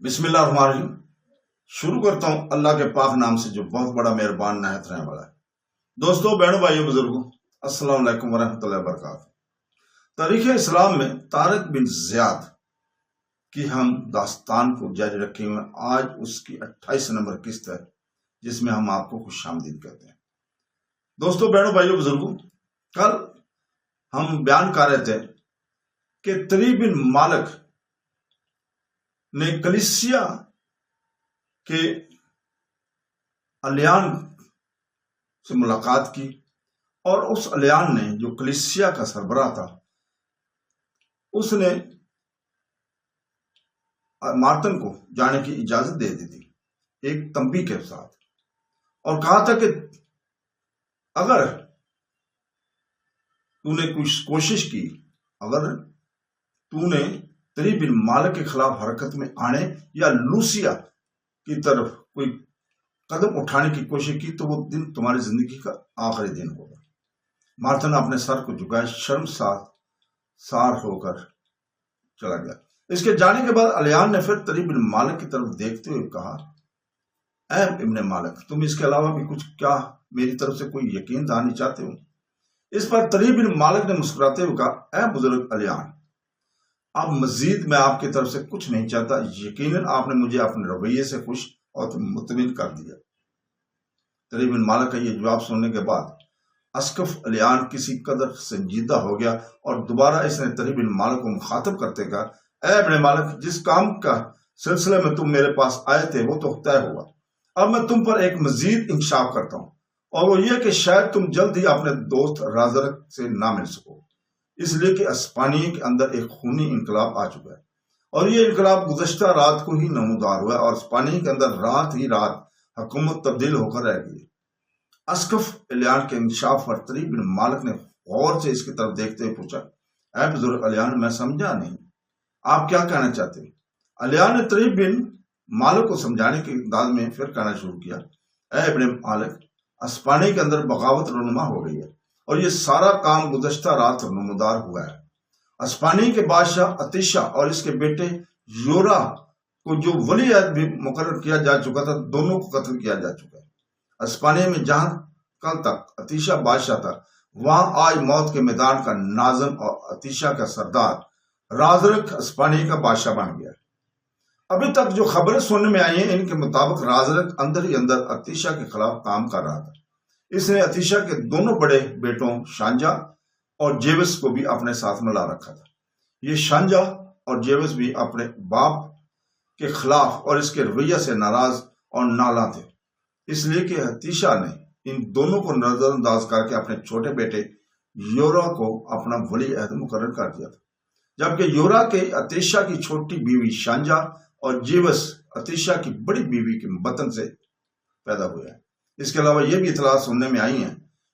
بسم اللہ الرحمن الرحیم۔ شروع کرتا ہوں اللہ کے پاک نام سے جو بہت بڑا مہربان نہایت رحم والا ہے۔ دوستو، بہنوں، بھائیوں، بزرگوں، السلام علیکم ورحمۃ اللہ وبرکاتہ۔ تاریخ اسلام میں طارق بن زیاد کی ہم داستان کو جاری رکھے ہوئے ہیں۔ آج اس کی 28 نمبر قسط ہے جس میں ہم آپ کو خوش آمدید کہتے ہیں۔ دوستو، بہنوں، بھائیوں، بزرگوں، کل ہم بیان کر رہے تھے کہ طری بن مالک نے کلیسیا کے الیان سے ملاقات کی اور اس الیان نے جو کلیسیا کا سربراہ تھا اس نے مارتن کو جانے کی اجازت دے دی تھی ایک تنبیہ کے ساتھ، اور کہا تھا کہ اگر تو نے کچھ کوشش کی، اگر تو نے طری بن مالک کے خلاف حرکت میں آنے یا لوسیا کی طرف کوئی قدم اٹھانے کی کوشش کی تو وہ دن تمہاری زندگی کا آخری دن ہوگا۔ مارتن نے اپنے سر کو جھکائے، شرم سار ہو کر چلا گیا۔ اس کے جانے کے بعد الیان نے پھر طری بن مالک کی طرف دیکھتے ہوئے کہا، اے ابن مالک، تم اس کے علاوہ بھی کچھ کیا میری طرف سے کوئی یقین دہانی چاہتے ہو؟ اس پر طری بن مالک نے مسکراتے ہوئے کہا، اے بزرگ الیان، اب مزید میں آپ کی طرف سے کچھ نہیں چاہتا۔ یقیناً آپ نے مجھے اپنے رویے سے خوش اور مطمئن کر دیا۔ طری بن مالک کا یہ جواب سننے کے بعد اسقف الیان کسی قدر سنجیدہ ہو گیا اور دوبارہ اس نے طری بن مالک کو مخاطب کرتے کہا، اے ابن مالک، جس کام کا سلسلے میں تم میرے پاس آئے تھے وہ تو طے ہوا۔ اب میں تم پر ایک مزید انکشاف کرتا ہوں، اور وہ یہ کہ شاید تم جلد ہی اپنے دوست رازرک سے نہ مل سکو، اس لیے کہ اسپانیہ کے اندر ایک خونی انقلاب آ چکا ہے، اور یہ انقلاب گزشتہ رات کو ہی نمودار ہوا ہے، اور اسپانیہ کے اندر رات ہی رات حکومت تبدیل ہو کر رہ گئی۔ اسقف الیان کے انکشاف پر طری بن مالک نے غور سے اس کی طرف دیکھتے ہوئے پوچھا، اے بزرگ الیان، میں سمجھا نہیں، آپ کیا کہنا چاہتے ہیں؟ الیان نے طری بن مالک کو سمجھانے کے انداز میں پھر کہنا شروع کیا، اے ابن مالک، اسپانیہ کے اندر بغاوت رونما ہو گئی ہے، اور یہ سارا کام گزشتہ رات نمودار ہوا ہے۔ اسپانیہ کے بادشاہ اتیشا اور اس کے بیٹے یورا کو جو ولی عہد بھی مقرر کیا جا چکا تھا، دونوں کو قتل کیا جا چکا ہے۔ اسپانیہ میں جہاں کل تک اتیشا بادشاہ تھا، وہاں آج موت کے میدان کا ناظم اور اتیشا کا سردار رازرک اسپانیہ کا بادشاہ بن گیا ہے۔ ابھی تک جو خبریں سننے میں آئی ہیں ان کے مطابق رازرک اندر ہی اندر اتیشا کے خلاف کام کر رہا تھا۔ اس نے اتیشا کے دونوں بڑے بیٹوں شانجا اور جیوس کو بھی اپنے ساتھ ملا رکھا تھا۔ یہ شانجا اور جیوس بھی اپنے باپ کے خلاف اور اس کے رویہ سے ناراض اور نالاں تھے، اس لیے کہ اتیشا نے ان دونوں کو نظر انداز کر کے اپنے چھوٹے بیٹے یورا کو اپنا ولی عہد مقرر کر دیا تھا، جبکہ یورا کے اتیشا کی چھوٹی بیوی شانجا اور جیوس اتیشا کی بڑی بیوی کے بطن سے پیدا ہوئے ہیں۔ اس کے علاوہ یہ بھی اطلاعات سننے میں آئی ہیں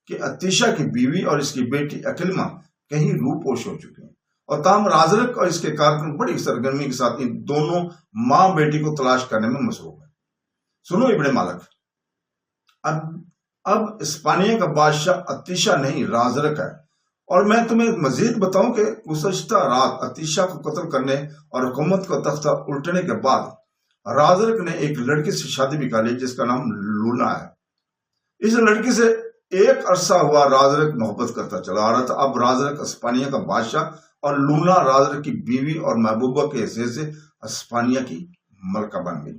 کہ اتیشا کی بیوی اور اس کی بیٹی اکلما کہیں روپوش ہو چکے ہیں، اور تاہم رازرک اور اس کے کارکن بڑی سرگرمی کے ساتھ ان دونوں ماں بیٹی کو تلاش کرنے میں مصروف ہیں۔ سنو ابن مالک، اب اسپانیہ کا بادشاہ اتیشا نہیں رازرک ہے، اور میں تمہیں مزید بتاؤں کہ گزشتہ رات اتیشا کو قتل کرنے اور حکومت کا تختہ الٹنے کے بعد رازرک نے ایک لڑکی سے شادی بھی کر لی جس کا نام لونا ہے۔ اس لڑکی سے ایک عرصہ ہوا رازرک محبت کرتا چلا آ رہا تھا۔ اب رازرک اسپانیہ کا بادشاہ اور لونا رازرک کی بیوی اور محبوبہ کے حیثیت سے اسپانیہ کی ملکہ بن گئی۔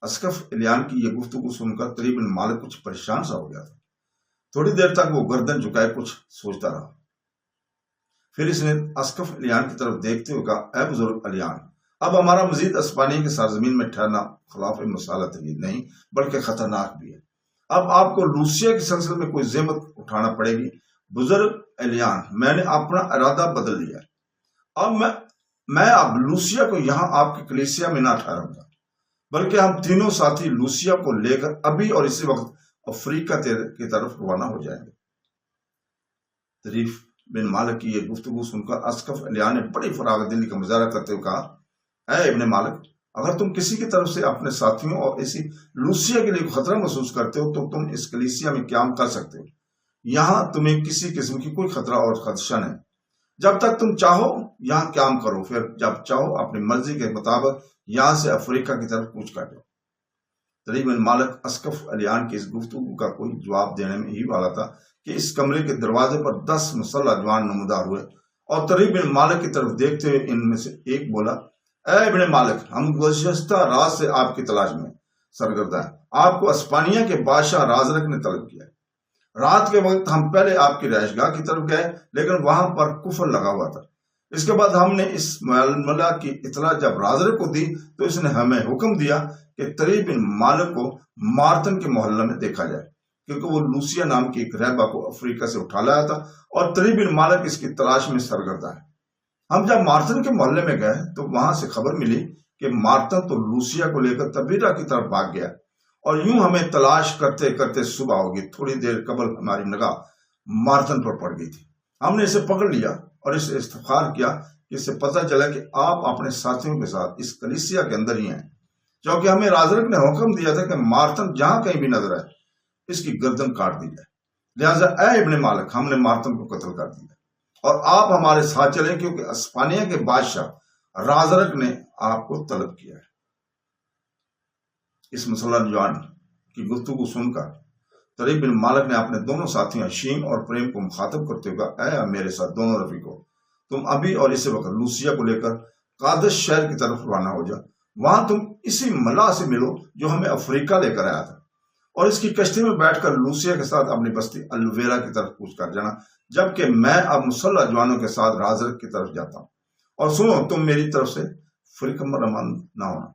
اسقف الیان کی یہ گفتگو سن کر طری بن مالک کچھ پریشان سا ہو گیا تھا۔ تھوڑی دیر تک وہ گردن جھکائے کچھ سوچتا رہا، پھر اس نے اسقف الیان کی طرف دیکھتے ہوئے کہا، اے بزرگ الیان، اب ہمارا مزید اسپانیہ کی سرزمین میں ٹھہرنا خلاف مسالت نہیں بلکہ خطرناک بھی ہے۔ اب آپ کو لوسیا کے سلسلے میں کوئی زحمت اٹھانا پڑے گی۔ بزرگ الیان، میں نے اپنا ارادہ بدل لیا ہے۔ میں اب لوسیا کو یہاں آپ کی کلیسیا میں نہ ٹھہراؤں گا، بلکہ ہم تینوں ساتھی لوسیا کو لے کر ابھی اور اسی وقت افریقہ کی طرف روانہ ہو جائیں گے۔ طری بن مالک کی یہ گفتگو سن کر اسقف الیان نے بڑی فراغت دلی کا مظاہرہ کرتے ہوئے کہا، اے ابن مالک، اگر تم کسی کی طرف سے اپنے ساتھیوں اور اسی لوسیا کے لیے خطرہ محسوس کرتے ہو تو تم اس کلیسیا میں قیام کر سکتے ہو۔ یہاں تمہیں کسی قسم کی کوئی خطرہ اور خدشہ نہیں۔ جب تک تم چاہو یہاں قیام کرو، پھر جب چاہو اپنی مرضی کے مطابق یہاں سے افریقہ کی طرف کوچ کر جاؤ۔ طری بن مالک اسقف الیان کی اس گفتگو کا کوئی جواب دینے میں ہی والا تھا کہ اس کمرے کے دروازے پر 10 مسلح جوان نمودار ہوئے، اور طری بن مالک کی طرف دیکھتے ہوئے ان میں سے ایک بولا، اے ابن مالک، ہم گزشتہ رات سے آپ کی تلاش میں سرگرداں ہیں۔ آپ کو اسپانیہ کے بادشاہ رازرک نے طلب کیا ہے۔ رات کے وقت ہم پہلے آپ کی رہائش گاہ کی طرف گئے، لیکن وہاں پر کفر لگا ہوا تھا۔ اس کے بعد ہم نے اس معاملہ کی اطلاع جب رازرک کو دی تو اس نے ہمیں حکم دیا کہ طری بن مالک کو مارتن کے محلہ میں دیکھا جائے، کیونکہ وہ لوسیا نام کی ایک رہبہ کو افریقہ سے اٹھا لایا تھا، اور طری بن مالک اس کی تلاش میں سرگرداں ہے۔ ہم جب مارتن کے محلے میں گئے تو وہاں سے خبر ملی کہ مارتن تو لوسیا کو لے کر تبیرا کی طرف بھاگ گیا، اور یوں ہمیں تلاش کرتے کرتے صبح ہوگی۔ تھوڑی دیر قبل ہماری نگاہ مارتن پر پڑ گئی تھی۔ ہم نے اسے پکڑ لیا اور اسے استفسار کیا کہ اسے پتہ چلا کہ آپ اپنے ساتھیوں کے ساتھ اس کلیسیا کے اندر ہی ہیں، کیونکہ ہمیں رازرک نے حکم دیا تھا کہ مارتن جہاں کہیں بھی نظر آئے اس کی گردن کاٹ دی جائے۔ لہٰذا اے ابن مالک، ہم نے مارتن کو قتل کر دیا، اور آپ ہمارے ساتھ چلیں، کیونکہ اسپانیہ کے بادشاہ رازرک نے آپ کو طلب کیا ہے۔ اس مسلح جوان کی گفتگو سن کر طری بن مالک نے اپنے دونوں ساتھیوں حشیم اور پریم کو مخاطب کرتے ہوئے کہا، اے میرے ساتھ دونوں رفیقوں، تم ابھی اور اسی وقت لوسیا کو لے کر قادس شہر کی طرف روانہ ہو جا۔ وہاں تم اسی ملاح سے ملو جو ہمیں افریقہ لے کر آیا تھا، اور اس کی کشتی میں بیٹھ کر لوسیا کے ساتھ اپنی بستی الویرا کی طرف کوچ کر جانا، جبکہ میں اب مسلح جوانوں کے ساتھ رازرک کی طرف جاتا ہوں۔ اور سنو، تم میری طرف سے فکر مند نہ ہونا،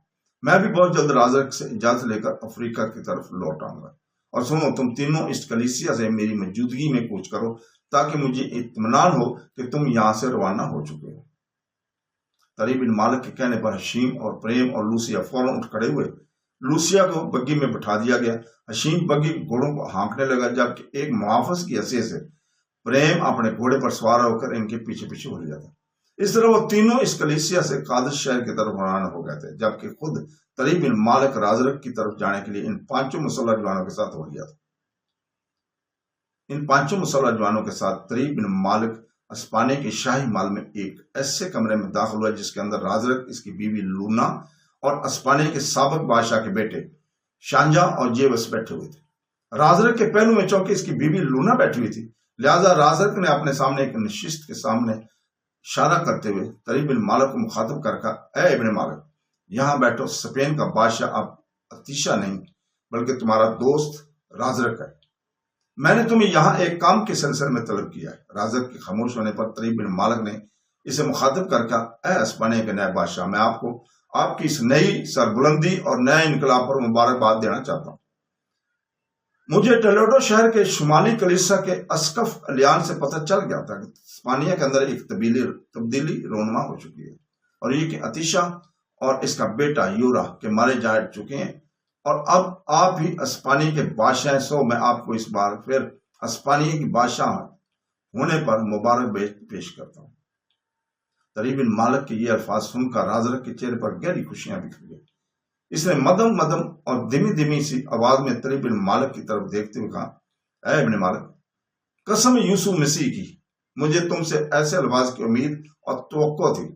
میں بھی بہت جلد رازرک سے اجازت لے کر افریقہ کی طرف لوٹ آؤں گا۔ اور سنو، تم تینوں اس کلیسیا سے میری موجودگی میں کوچ کرو، تاکہ مجھے اطمینان ہو کہ تم یہاں سے روانہ ہو چکے ہو۔ طری بن مالک کے کہنے پر حشیم اور پریم اور لوسیا فوراً اٹھ کھڑے ہوئے۔ لوسیا کو بگی میں بٹھا دیا گیا۔ حشیم بگی گھوڑوں کو ہانکنے لگا، جبکہ ایک محافظ کی حیثیت سے پریم اپنے گھوڑے پر سوار ہو کر ان کے پیچھے پیچھے ہو جاتا۔ اس طرح وہ تینوں اس کلیسیا سے قادس شہر کی طرف روانہ ہو گئے تھے، جبکہ خود طری بن مالک رازرک کی طرف جانے کے لیے ان 5 مسلح جوانوں کے ساتھ ہو گیا تھا۔ ان 5 مسلح جوانوں کے ساتھ طری بن مالک اسپانیہ کے شاہی محل میں ایک ایسے کمرے میں داخل ہوا جس کے اندر رازرک، اس کی بیوی لونا اور اسپانیہ کے سابق بادشاہ کے بیٹے شانجا اور جیوس بیٹھے ہوئے تھے۔ رازرک کے پہلو میں چونکہ اس کی بیوی لونا بیٹھی ہوئی تھی، لہذا رازرک نے اپنے سامنے ایک نشست کے سامنے اشارہ کرتے ہوئے طری بن مالک کو مخاطب کر کہا، اے ابن مالک، یہاں بیٹھو۔ اسپین کا بادشاہ اب اتیشا نہیں بلکہ تمہارا دوست رازرک ہے۔ میں نے تمہیں یہاں ایک کام کے سلسلے میں طلب کیا ہے۔ رازرک کے خاموش ہونے پر طری بن مالک نے اسے مخاطب کر کہا، اے اسپانیہ کے نئے بادشاہ، میں آپ کو آپ کی اس نئی سربلندی اور نئے انقلاب پر مبارکباد دینا چاہتا ہوں۔ مجھے ٹولیڈو شہر کے شمالی کلیسا کے اسقف الیان سے پتہ چل گیا تھا کہ اسپانیہ کے اندر ایک تبدیلی رونما ہو چکی ہے، اور یہ کہ اتیشا اور اس کا بیٹا یورا کے مارے جا چکے ہیں، اور اب آپ ہی اسپانیہ کے بادشاہ ہیں۔ سو میں آپ کو اس بار پھر اسپانیہ کی بادشاہ ہونے پر مبارک پیش کرتا ہوں۔ طری بن مالک کے یہ الفاظ سن کر رازرک کے چہرے پر گہری خوشیاں بکھر گئی۔ اس نے مدم مدم اور دھیمی دھیمی سی آواز میں طری بن مالک کی طرف دیکھتے ہوئے کہا، اے ابن مالک، قسم یسوع مسیح کی، مجھے تم سے ایسے الفاظ کی امید اور توقع تھی۔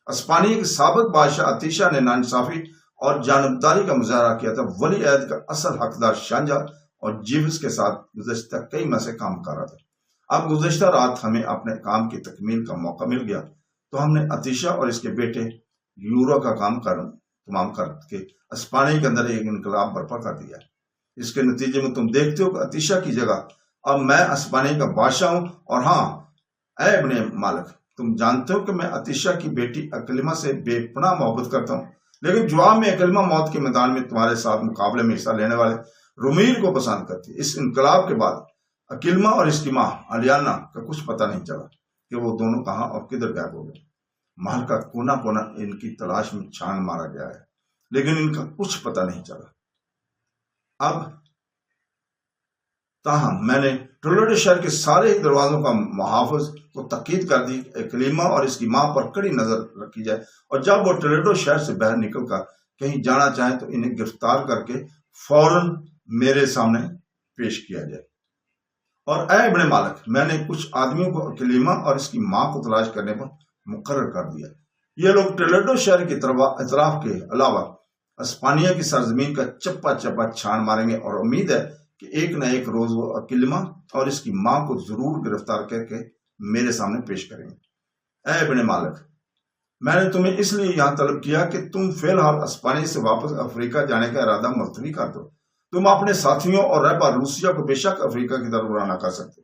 اسپانیہ کے سابق بادشاہ اتیشا نے ناانصافی اور جانبداری کا مظاہرہ کیا تھا۔ ولی عہد کا اصل حقدار شانجا اور جیوس کے ساتھ گزشتہ کئی ماہ سے کام کر رہا تھا۔ اب گزشتہ رات ہمیں اپنے کام کی تکمیل کا موقع مل گیا، تو ہم نے اتیشا اور اس کے بیٹے یورا کا کام تمام کر کے اسپانیہ کے اندر ایک انقلاب برپا کر دیا۔ اس کے نتیجے میں تم دیکھتے ہو کہ اتیشا کی جگہ اب میں اسپانیہ کا بادشاہ ہوں۔ اور ہاں اے ابن مالک، تم جانتے ہو کہ میں اتیشا کی بیٹی اکلیما سے بے پناہ محبت کرتا ہوں، لیکن جواب میں اکلیما موت کے میدان میں تمہارے ساتھ مقابلے میں حصہ لینے والے رومیر کو پسند کرتی ہے۔ اس انقلاب کے بعد اکلیما اور اس کی ماں الیانا کا کچھ پتہ نہیں چلا کہ وہ دونوں کہاں اور کدھر غائب ہو گئے۔ محل کا کونا کونا ان کی تلاش میں چھان مارا گیا ہے، لیکن ان کا کچھ پتہ نہیں چلا۔ اب تاہم میں نے ٹولیڈو شہر کے سارے دروازوں کا محافظ کو تاکید کر دی کہ اکلیما اور اس کی ماں پر کڑی نظر رکھی جائے، اور جب وہ ٹولیڈو شہر سے باہر نکل کر کہیں جانا چاہیں تو انہیں گرفتار کر کے فوراً میرے سامنے پیش کیا جائے۔ اور اے ابن مالک، میں نے کچھ آدمیوں کو اکلیما اور اس کی ماں کو تلاش کرنے پر مقرر کر دیا۔ یہ لوگ ٹولیڈو شہر کی اطراف کے علاوہ اسپانیہ کی سرزمین کا چپا چپا چھان ماریں گے، اور امید ہے کہ ایک نہ ایک روز وہ اکلیما اور اس کی ماں کو ضرور گرفتار کر کے میرے سامنے پیش کریں گے۔ اے ابن مالک، میں نے تمہیں اس لیے یہاں طلب کیا کہ تم فی الحال اسپانیہ سے واپس افریقہ جانے کا ارادہ ملتوی کر دو۔ تم اپنے ساتھیوں اور رہبر روسیا کو بے شک افریقہ کی طرف روانہ کر سکتے،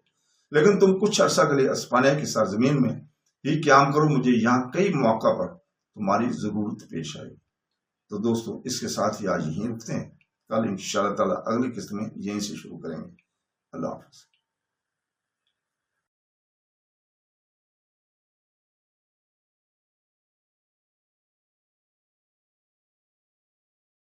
لیکن تم کچھ عرصہ کے لیے اسپانیہ کی سرزمین میں ہی قیام کرو، مجھے یہاں کئی موقع پر تمہاری ضرورت پیش آئی۔ تو دوستو، اس کے ساتھ ہی آج یہیں رکھتے ہیں، کل انشاءاللہ تعالیٰ اگلی قسط میں یہیں سے شروع کریں گے۔ اللہ حافظ۔